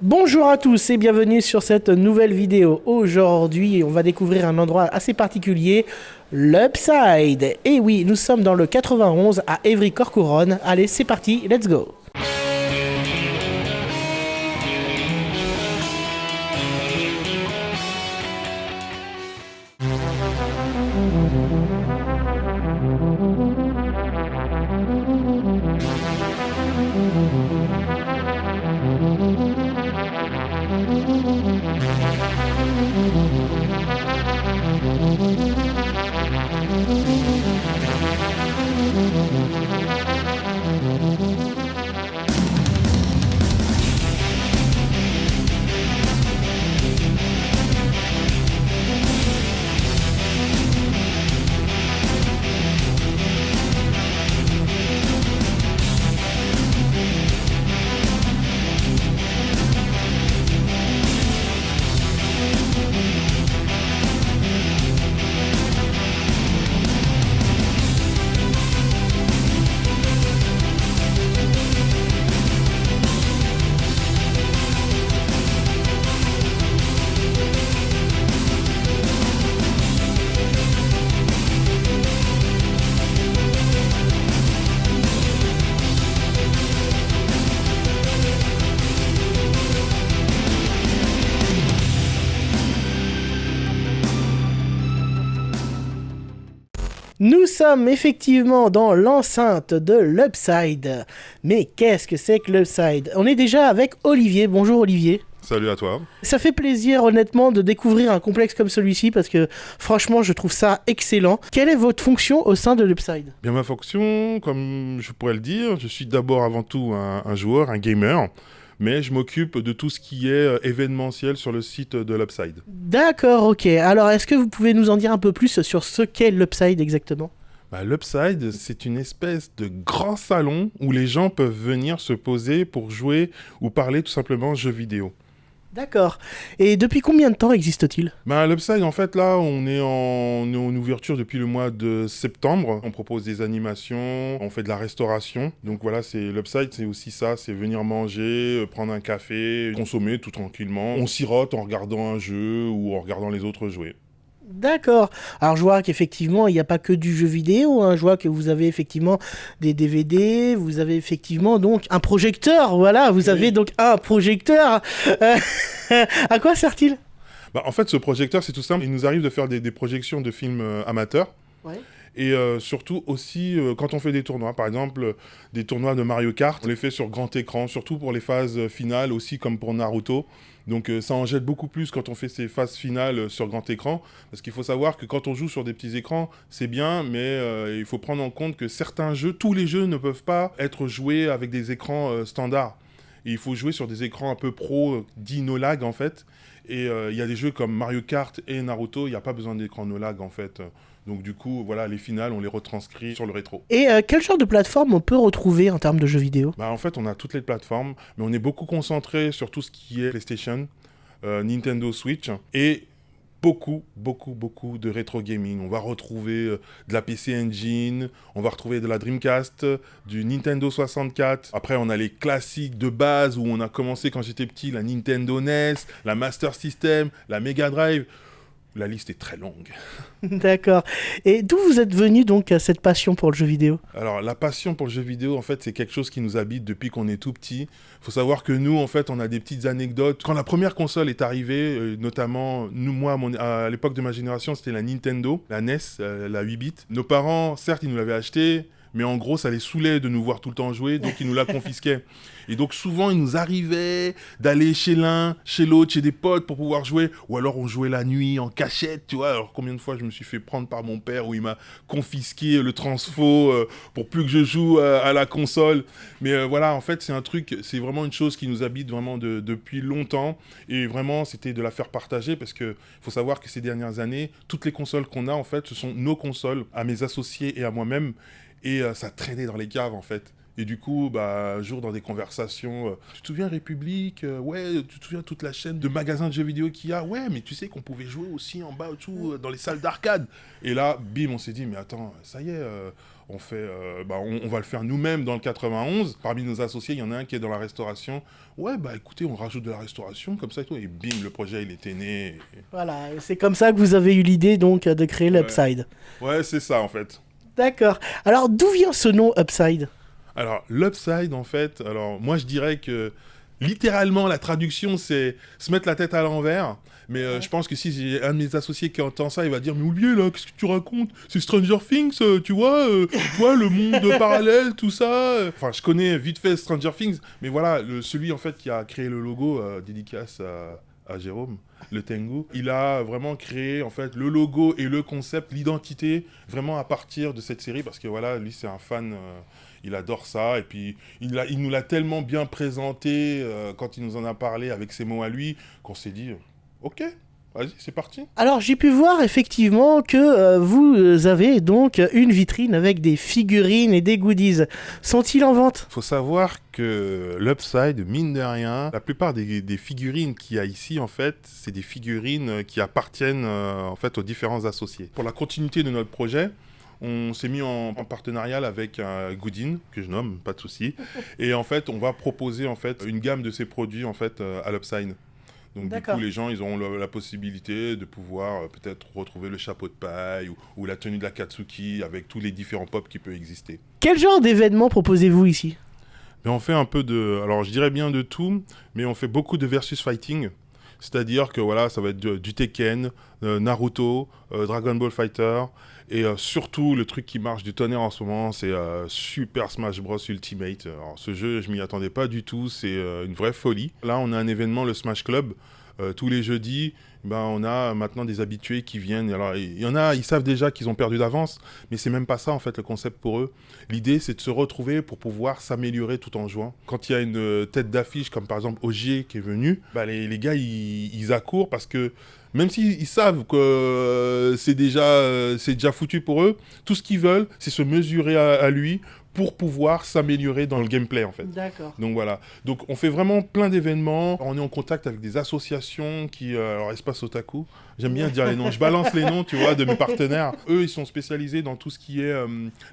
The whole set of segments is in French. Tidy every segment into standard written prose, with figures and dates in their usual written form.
Bonjour à tous et bienvenue sur cette nouvelle vidéo. Aujourd'hui, on va découvrir un endroit assez particulier, l'Upside. Et oui, nous sommes dans le 91 à Évry-Courcouronnes. Allez, c'est parti, let's go. Nous sommes effectivement dans l'enceinte de l'Upside. Mais qu'est-ce que c'est que l'Upside? On est déjà avec Olivier. Bonjour Olivier. Salut à toi. Ça fait plaisir honnêtement de découvrir un complexe comme celui-ci parce que franchement je trouve ça excellent. Quelle est votre fonction au sein de l'Upside? Bien, ma fonction, comme je pourrais le dire, je suis d'abord avant tout un joueur, un gamer, mais je m'occupe de tout ce qui est événementiel sur le site de l'Upside. D'accord, ok. Alors est-ce que vous pouvez nous en dire un peu plus sur ce qu'est l'Upside exactement? L'Upside, c'est une espèce de grand salon où les gens peuvent venir se poser pour jouer ou parler tout simplement jeux vidéo. D'accord. Et depuis combien de temps existe-t-il? L'Upside, en fait, là, on est en ouverture depuis le mois de septembre. On propose des animations, on fait de la restauration. Donc voilà, l'Upside, c'est aussi ça, c'est venir manger, prendre un café, consommer tout tranquillement. On sirote en regardant un jeu ou en regardant les autres jouer. D'accord. Alors je vois qu'effectivement, il n'y a pas que du jeu vidéo, hein. Je vois que vous avez effectivement des DVD, vous avez effectivement donc un projecteur, voilà, vous avez donc un projecteur. Euh, à quoi sert-il? En fait, ce projecteur, c'est tout simple. Il nous arrive de faire des projections de films amateurs. Ouais. Et surtout aussi, quand on fait des tournois, par exemple, des tournois de Mario Kart, on les fait sur grand écran, surtout pour les phases finales, aussi comme pour Naruto. Donc ça en jette beaucoup plus quand on fait ces phases finales sur grand écran, parce qu'il faut savoir que quand on joue sur des petits écrans, c'est bien, mais il faut prendre en compte que certains jeux, tous les jeux ne peuvent pas être joués avec des écrans standards. Et il faut jouer sur des écrans un peu pro, dits no lag en fait. Et il y a des jeux comme Mario Kart et Naruto, il n'y a pas besoin d'écran no lag en fait. Donc du coup, voilà, les finales, on les retranscrit sur le rétro. Et quel genre de plateforme on peut retrouver en termes de jeux vidéo? En fait, on a toutes les plateformes, mais on est beaucoup concentré sur tout ce qui est PlayStation, Nintendo Switch et beaucoup de rétro gaming. On va retrouver de la PC Engine, on va retrouver de la Dreamcast, du Nintendo 64. Après, on a les classiques de base où on a commencé quand j'étais petit, la Nintendo NES, la Master System, la Mega Drive. La liste est très longue. D'accord. Et d'où vous êtes venu donc à cette passion pour le jeu vidéo? Alors, la passion pour le jeu vidéo, en fait, c'est quelque chose qui nous habite depuis qu'on est tout petit. Il faut savoir que nous, en fait, on a des petites anecdotes. Quand la première console est arrivée, notamment, à l'époque de ma génération, c'était la Nintendo, la NES, la 8 bits. Nos parents, certes, ils nous l'avaient achetée, mais en gros, ça les saoulait de nous voir tout le temps jouer, donc ils nous la confisquaient. Et donc souvent, il nous arrivait d'aller chez l'un, chez l'autre, chez des potes pour pouvoir jouer. Ou alors on jouait la nuit en cachette, tu vois. Alors combien de fois je me suis fait prendre par mon père où il m'a confisqué le transfo pour plus que je joue à la console. Mais voilà, en fait, c'est vraiment une chose qui nous habite vraiment depuis longtemps. Et vraiment, c'était de la faire partager parce qu'il faut savoir que ces dernières années, toutes les consoles qu'on a, en fait, ce sont nos consoles, à mes associés et à moi-même. Et ça traînait dans les caves, en fait. Et du coup, un jour, dans des conversations, tu te souviens République, ouais, tu te souviens toute la chaîne de magasins de jeux vidéo qu'il y a? Ouais, mais tu sais qu'on pouvait jouer aussi en bas, tout, dans les salles d'arcade. Et là, bim, on s'est dit, mais attends, ça y est, on va le faire nous-mêmes dans le 91. Parmi nos associés, il y en a un qui est dans la restauration. Ouais, bah écoutez, on rajoute de la restauration, comme ça et tout. Et bim, le projet, il était né. Voilà, c'est comme ça que vous avez eu l'idée donc de créer l'Upside. Ouais, c'est ça en fait. D'accord. Alors, d'où vient ce nom Upside? Alors, l'Upside, en fait, moi je dirais que littéralement, la traduction, c'est se mettre la tête à l'envers. Mais je pense que si j'ai un de mes associés qui entend ça, il va dire « Mais oubliez là, qu'est-ce que tu racontes? C'est Stranger Things, tu vois, le monde parallèle, tout ça. » Enfin, je connais vite fait Stranger Things, mais voilà, celui en fait qui a créé le logo, dédicace à Jérôme, le Tengu, il a vraiment créé en fait le logo et le concept, l'identité, vraiment à partir de cette série, parce que voilà, lui c'est un fan... il adore ça, et puis il nous l'a tellement bien présenté quand il nous en a parlé avec ses mots à lui, qu'on s'est dit, ok, vas-y, c'est parti. Alors j'ai pu voir effectivement que vous avez donc une vitrine avec des figurines et des goodies. Sont-ils en vente? Faut savoir que l'Upside, mine de rien, la plupart des figurines qu'il y a ici, en fait, c'est des figurines qui appartiennent en fait aux différents associés. Pour la continuité de notre projet, on s'est mis en partenariat avec Goodin, que je nomme, pas de souci. Et en fait, on va proposer en fait une gamme de ces produits en fait à l'Upside. Donc du coup, les gens, ils auront la possibilité de pouvoir peut-être retrouver le chapeau de paille ou la tenue de la Katsuki avec tous les différents pops qui peuvent exister. Quel genre d'événements proposez-vous ici? Mais on fait un peu de... Alors, je dirais bien de tout, mais on fait beaucoup de versus fighting. C'est-à-dire que voilà, ça va être du Tekken, Naruto, Dragon Ball Fighter, et surtout le truc qui marche du tonnerre en ce moment, c'est Super Smash Bros Ultimate. Alors, ce jeu, je m'y attendais pas du tout, c'est une vraie folie. Là, on a un événement, le Smash Club, tous les jeudis. On a maintenant des habitués qui viennent. Alors, il y en a, ils savent déjà qu'ils ont perdu d'avance, mais c'est même pas ça en fait le concept pour eux. L'idée, c'est de se retrouver pour pouvoir s'améliorer tout en jouant. Quand il y a une tête d'affiche, comme par exemple Ogier qui est venu, les gars ils accourent parce que même s'ils savent que c'est déjà foutu pour eux, tout ce qu'ils veulent, c'est se mesurer à lui pour pouvoir s'améliorer dans le gameplay en fait. D'accord. Donc voilà. Donc on fait vraiment plein d'événements. On est en contact avec des associations qui... alors Espace Otaku, j'aime bien dire les noms. Je balance les noms, tu vois, de mes partenaires. Eux, ils sont spécialisés dans tout ce qui est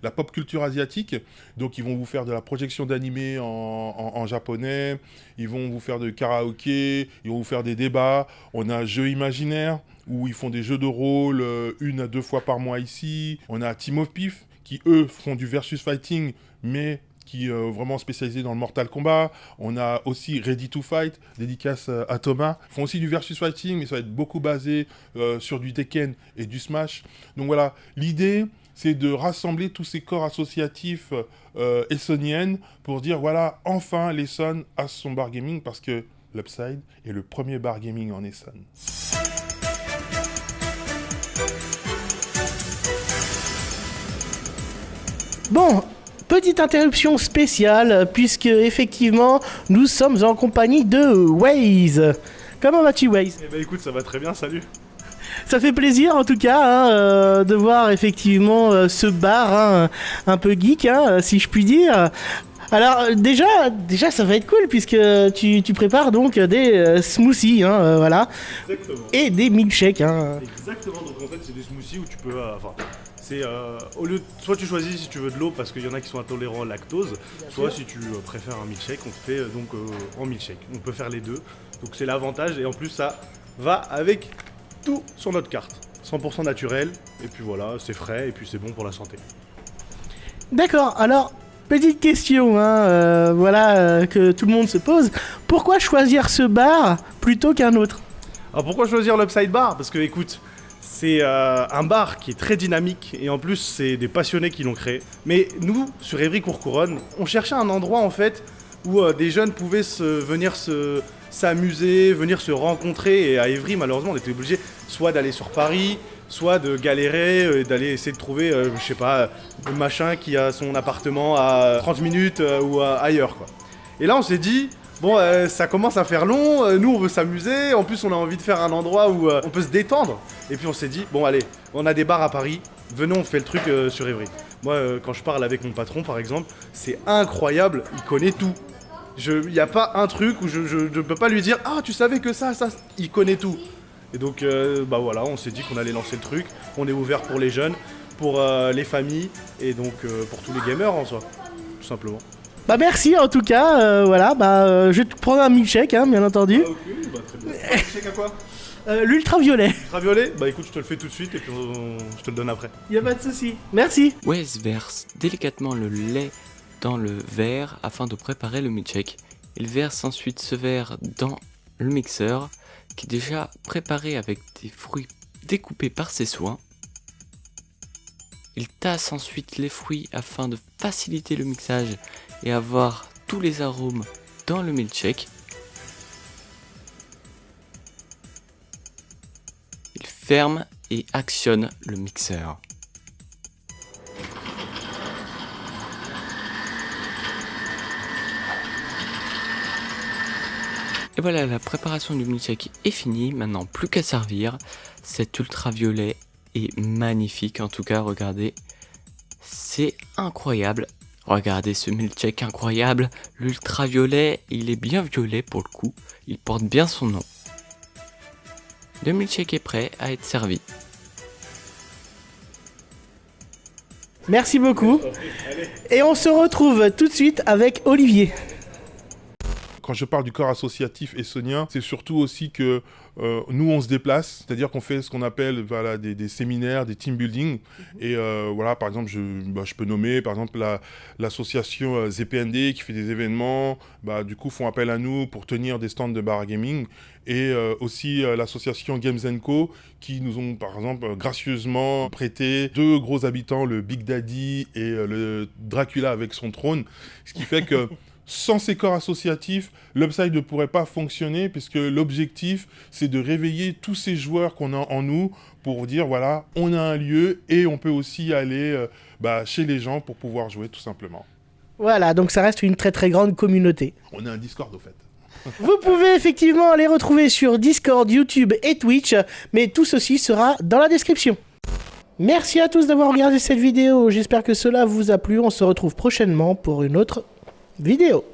la pop culture asiatique. Donc ils vont vous faire de la projection d'animés en japonais. Ils vont vous faire de karaoké. Ils vont vous faire des débats. On a Jeux imaginaires où ils font des jeux de rôle 1 à 2 fois par mois ici. On a Team of Pif qui, eux, font du versus fighting, mais qui vraiment spécialisé dans le Mortal Kombat. On a aussi Ready to Fight, dédicace à Thomas. Ils font aussi du versus fighting, mais ça va être beaucoup basé sur du Tekken et du Smash. Donc voilà, l'idée, c'est de rassembler tous ces corps associatifs essoniennes pour dire, voilà, enfin, l'Essonne a son bar gaming, parce que l'Upside est le premier bar gaming en Essonne. Bon, petite interruption spéciale, puisque effectivement, nous sommes en compagnie de Waze. Comment vas-tu, Waze? Eh ben écoute, ça va très bien, salut. Ça fait plaisir en tout cas de voir effectivement ce bar un peu geek, si je puis dire. Alors déjà ça va être cool puisque tu prépares donc des smoothies, voilà. Exactement. Et des milkshakes. Exactement, donc en fait c'est des smoothies où tu peux... c'est au lieu soit tu choisis si tu veux de l'eau parce qu'il y en a qui sont intolérants au lactose, soit si tu préfères un milkshake, on te fait donc en milkshake. On peut faire les deux, donc c'est l'avantage et en plus ça va avec tout sur notre carte. 100% naturel, et puis voilà, c'est frais et puis c'est bon pour la santé. D'accord, alors petite question que tout le monde se pose. Pourquoi choisir ce bar plutôt qu'un autre? Alors pourquoi choisir l'Upside Bar? Parce que écoute, c'est un bar qui est très dynamique et en plus c'est des passionnés qui l'ont créé. Mais nous, sur Évry-Courcouronnes, on cherchait un endroit en fait où des jeunes pouvaient venir s'amuser, venir se rencontrer. Et à Évry, malheureusement, on était obligé soit d'aller sur Paris, soit de galérer, d'aller essayer de trouver, je sais pas, un machin qui a son appartement à 30 minutes ou ailleurs, quoi. Et là, on s'est dit, bon, ça commence à faire long, nous, on veut s'amuser, en plus, on a envie de faire un endroit où on peut se détendre. Et puis, on s'est dit, bon, allez, on a des bars à Paris, venons, on fait le truc sur Évry. Moi, quand je parle avec mon patron, par exemple, c'est incroyable, il connaît tout. Il n'y a pas un truc où je ne peux pas lui dire « Ah, tu savais que ça, il connaît tout !» Et donc, voilà, on s'est dit qu'on allait lancer le truc. On est ouvert pour les jeunes. pour les familles et donc pour tous les gamers en soi, tout simplement. Bah merci en tout cas, voilà, je vais te prendre un milkshake, hein, bien entendu. Ah, ok, bah très bien. Milkshake à quoi? L'ultraviolet. Ultraviolet? Bah écoute, je te le fais tout de suite et puis je te le donne après. Y a pas de souci. Merci. Wes verse délicatement le lait dans le verre afin de préparer le milkshake. Il verse ensuite ce verre dans le mixeur qui est déjà préparé avec des fruits découpés par ses soins. Il tasse ensuite les fruits afin de faciliter le mixage et avoir tous les arômes dans le milkshake. Il ferme et actionne le mixeur. Et voilà, la préparation du milkshake est finie, maintenant plus qu'à servir. Cet ultraviolet est magnifique, en tout cas regardez, c'est incroyable. Regardez ce milkshake incroyable, l'ultraviolet, il est bien violet pour le coup, il porte bien son nom. Le milkshake est prêt à être servi. Merci beaucoup. Et on se retrouve tout de suite avec Olivier. Quand je parle du corps associatif essonien, c'est surtout aussi que nous, on se déplace, c'est-à-dire qu'on fait ce qu'on appelle des séminaires, des team building. Et voilà, par exemple, je peux nommer par exemple l'association ZPND qui fait des événements, du coup, font appel à nous pour tenir des stands de bar gaming. Et aussi l'association Games & Co qui nous ont par exemple gracieusement prêté 2 gros habitants, le Big Daddy et le Dracula avec son trône. Ce qui fait que sans ces corps associatifs, l'Upside ne pourrait pas fonctionner puisque l'objectif, c'est de réveiller tous ces joueurs qu'on a en nous pour dire, voilà, on a un lieu et on peut aussi aller chez les gens pour pouvoir jouer tout simplement. Voilà, donc ça reste une très très grande communauté. On a un Discord au fait. Vous pouvez effectivement les retrouver sur Discord, YouTube et Twitch, mais tout ceci sera dans la description. Merci à tous d'avoir regardé cette vidéo, j'espère que cela vous a plu, on se retrouve prochainement pour une autre vidéo.